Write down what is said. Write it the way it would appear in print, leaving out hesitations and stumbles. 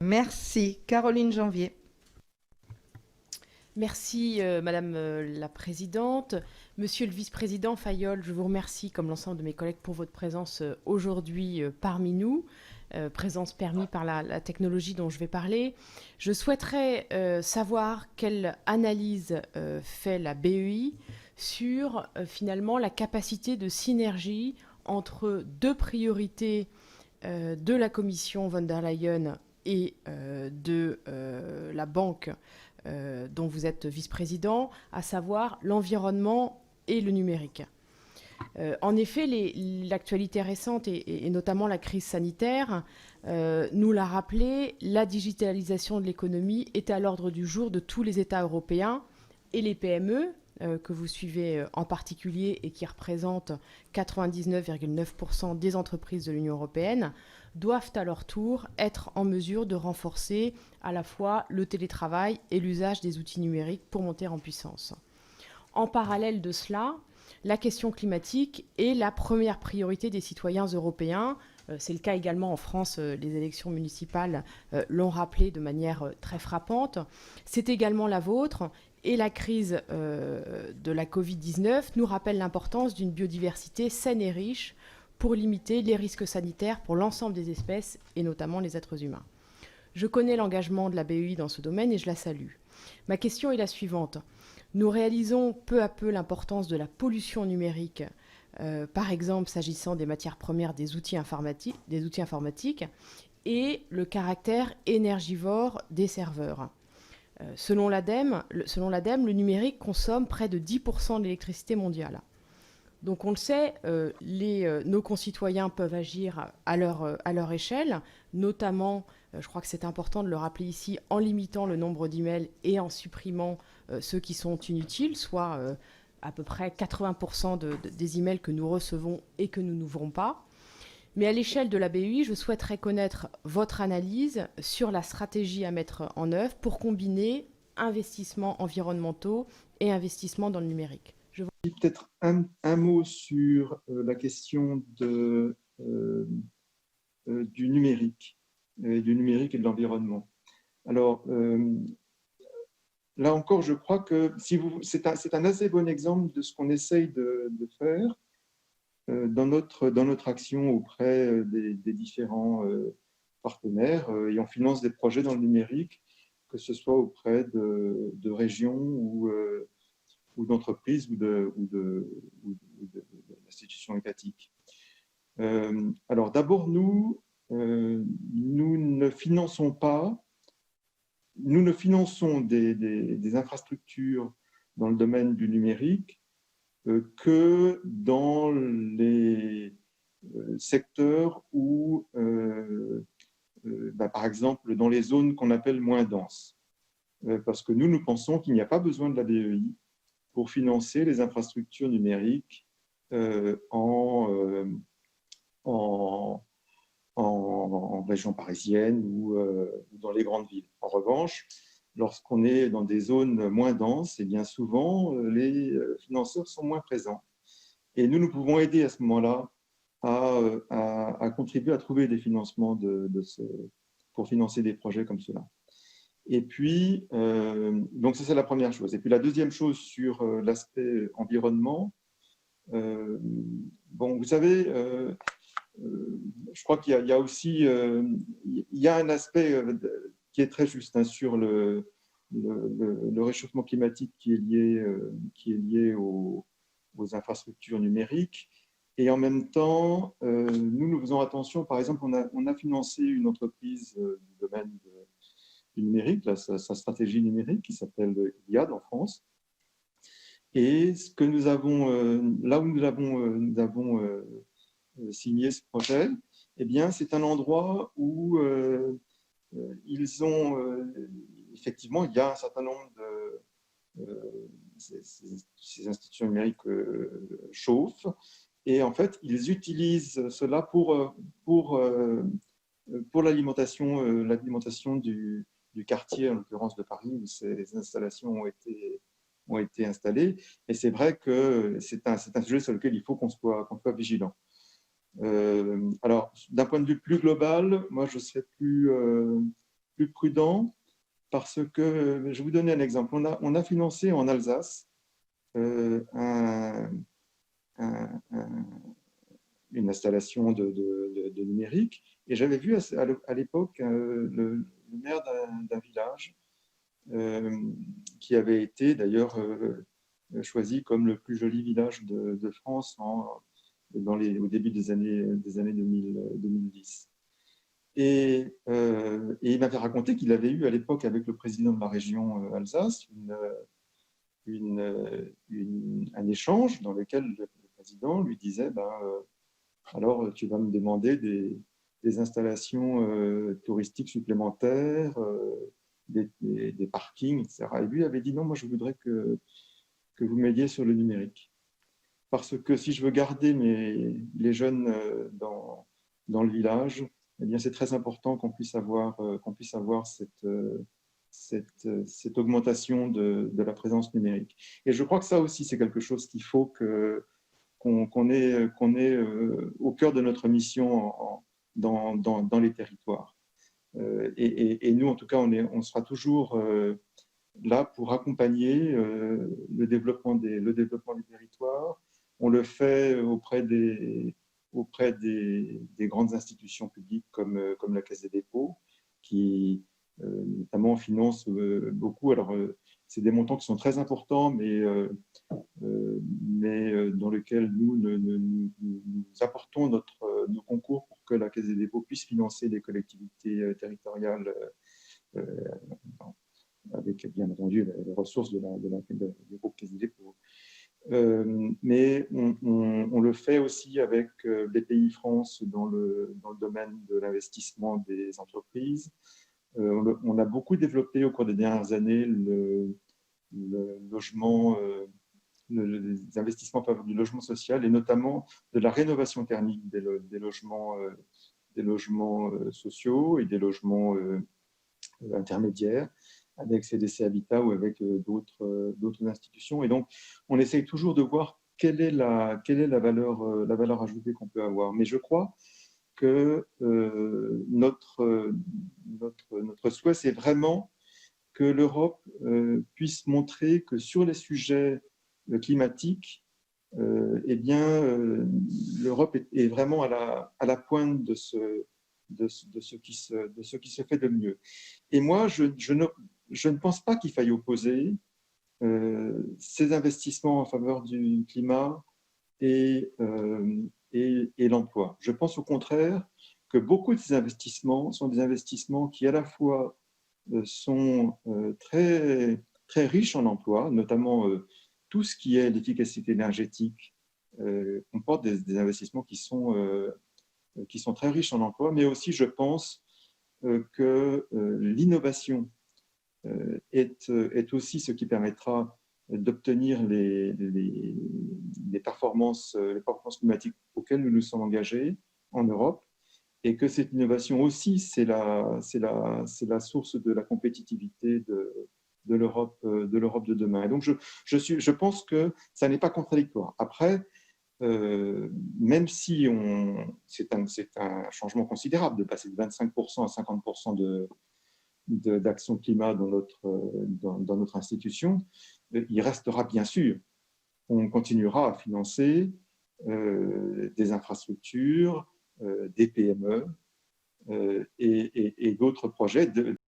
Merci. Caroline Janvier. Merci, Madame la Présidente. Monsieur le Vice-président Fayol, je vous remercie, comme l'ensemble de mes collègues, pour votre présence aujourd'hui parmi nous, présence permise par la technologie dont je vais parler. Je souhaiterais savoir quelle analyse fait la BEI sur finalement la capacité de synergie entre deux priorités de la Commission von der Leyen et de la Banque dont vous êtes vice-président, à savoir l'environnement et le numérique. En effet, l'actualité récente et notamment la crise sanitaire nous l'a rappelé, la digitalisation de l'économie est à l'ordre du jour de tous les États européens et les PME que vous suivez en particulier et qui représentent 99,9% des entreprises de l'Union européenne doivent à leur tour être en mesure de renforcer à la fois le télétravail et l'usage des outils numériques pour monter en puissance. En parallèle de cela, la question climatique est la première priorité des citoyens européens. C'est le cas également en France, les élections municipales l'ont rappelé de manière très frappante. C'est également la vôtre. Et la crise de la Covid-19 nous rappelle l'importance d'une biodiversité saine et riche pour limiter les risques sanitaires pour l'ensemble des espèces et notamment les êtres humains. Je connais l'engagement de la BEI dans ce domaine et je la salue. Ma question est la suivante. Nous réalisons peu à peu l'importance de la pollution numérique, par exemple s'agissant des matières premières des outils informatiques et le caractère énergivore des serveurs. Selon l'ADEME, le numérique consomme près de 10% de l'électricité mondiale. Donc on le sait, nos concitoyens peuvent agir à leur échelle, notamment, je crois que c'est important de le rappeler ici, en limitant le nombre d'emails et en supprimant ceux qui sont inutiles, soit à peu près 80% des emails que nous recevons et que nous n'ouvrons pas. Mais à l'échelle de la BEI, je souhaiterais connaître votre analyse sur la stratégie à mettre en œuvre pour combiner investissements environnementaux et investissements dans le numérique. Peut-être un mot sur la question du numérique et de l'environnement. Alors, là encore, je crois que c'est un assez bon exemple de ce qu'on essaye de faire dans notre action auprès des différents partenaires et on finance des projets dans le numérique, que ce soit auprès de régions ou d'entreprises ou d'institutions étatiques. Alors d'abord, nous ne finançons des infrastructures dans le domaine du numérique que dans les secteurs où, par exemple, dans les zones qu'on appelle moins denses. Parce que nous pensons qu'il n'y a pas besoin de la BEI pour financer les infrastructures numériques en région parisienne ou dans les grandes villes. En revanche, lorsqu'on est dans des zones moins denses, et bien souvent, les financeurs sont moins présents. Et nous pouvons aider à ce moment-là à contribuer à trouver des financements pour financer des projets comme cela. Et puis, donc ça c'est la première chose. Et puis la deuxième chose sur l'aspect environnement, bon, vous savez, je crois qu'il y a aussi il y a un aspect qui est très juste hein, sur le réchauffement climatique qui est lié aux infrastructures numériques. Et en même temps, nous faisons attention. Par exemple, on a financé une entreprise du domaine du numérique, sa stratégie numérique qui s'appelle IAD en France. Et ce que nous avons, là où nous avons signé ce projet, eh bien, c'est un endroit où ils ont effectivement, il y a un certain nombre de ces institutions numériques chauffent, et en fait, ils utilisent cela pour l'alimentation du quartier, en l'occurrence de Paris, où ces installations ont été installées. Et c'est vrai que c'est un sujet sur lequel il faut qu'on soit vigilant. Alors, d'un point de vue plus global, moi, je serais plus plus prudent parce que, je vais vous donner un exemple, on a financé en Alsace une installation de numérique, et j'avais vu à l'époque le maire d'un village qui avait été d'ailleurs choisi comme le plus joli village de France au début des années 2010. Et il m'avait raconté qu'il avait eu à l'époque avec le président de la région Alsace un échange dans lequel le président lui disait alors tu vas me demander des installations touristiques supplémentaires, des parkings, etc. Et lui avait dit non, moi je voudrais que vous m'aidiez sur le numérique. Parce que si je veux garder les jeunes dans le village, eh bien c'est très important qu'on puisse avoir cette augmentation de la présence numérique. Et je crois que ça aussi, c'est quelque chose qu'il faut qu'on ait au cœur de notre mission dans les territoires. Et nous, en tout cas, on sera toujours là pour accompagner le développement des territoires. On le fait auprès des grandes institutions publiques comme la Caisse des dépôts, qui notamment finance beaucoup. Alors, c'est des montants qui sont très importants, mais dans lesquels nous apportons nos concours pour que la Caisse des dépôts puisse financer les collectivités territoriales avec, bien entendu, les ressources du groupe Caisse des dépôts. Mais on le fait aussi avec BPI France dans le domaine de l'investissement des entreprises. On a beaucoup développé au cours des dernières années le logement, les investissements en faveur du logement social et notamment de la rénovation thermique des logements sociaux et des logements intermédiaires avec CDC Habitat ou avec d'autres institutions. Et donc, on essaye toujours de voir quelle est la valeur ajoutée qu'on peut avoir. Mais je crois que notre souhait, c'est vraiment que l'Europe puisse montrer que sur les sujets climatiques, eh bien, l'Europe est vraiment à la pointe de ce qui se fait de mieux. Et moi, je ne pense pas qu'il faille opposer ces investissements en faveur du climat et l'emploi. Je pense au contraire que beaucoup de ces investissements sont des investissements qui à la fois sont très, très riches en emploi, notamment tout ce qui est l'efficacité énergétique comporte des investissements qui sont très riches en emploi, mais aussi je pense que l'innovation est aussi ce qui permettra d'obtenir les performances climatiques auxquelles nous nous sommes engagés en Europe, et que cette innovation aussi, c'est la source de la compétitivité de l'Europe de demain. Et donc, je pense que ça n'est pas contradictoire. Après, même si c'est un changement considérable de passer de 25% à 50% d'action climat dans notre institution, il restera bien sûr, on continuera à financer des infrastructures, des PME et d'autres projets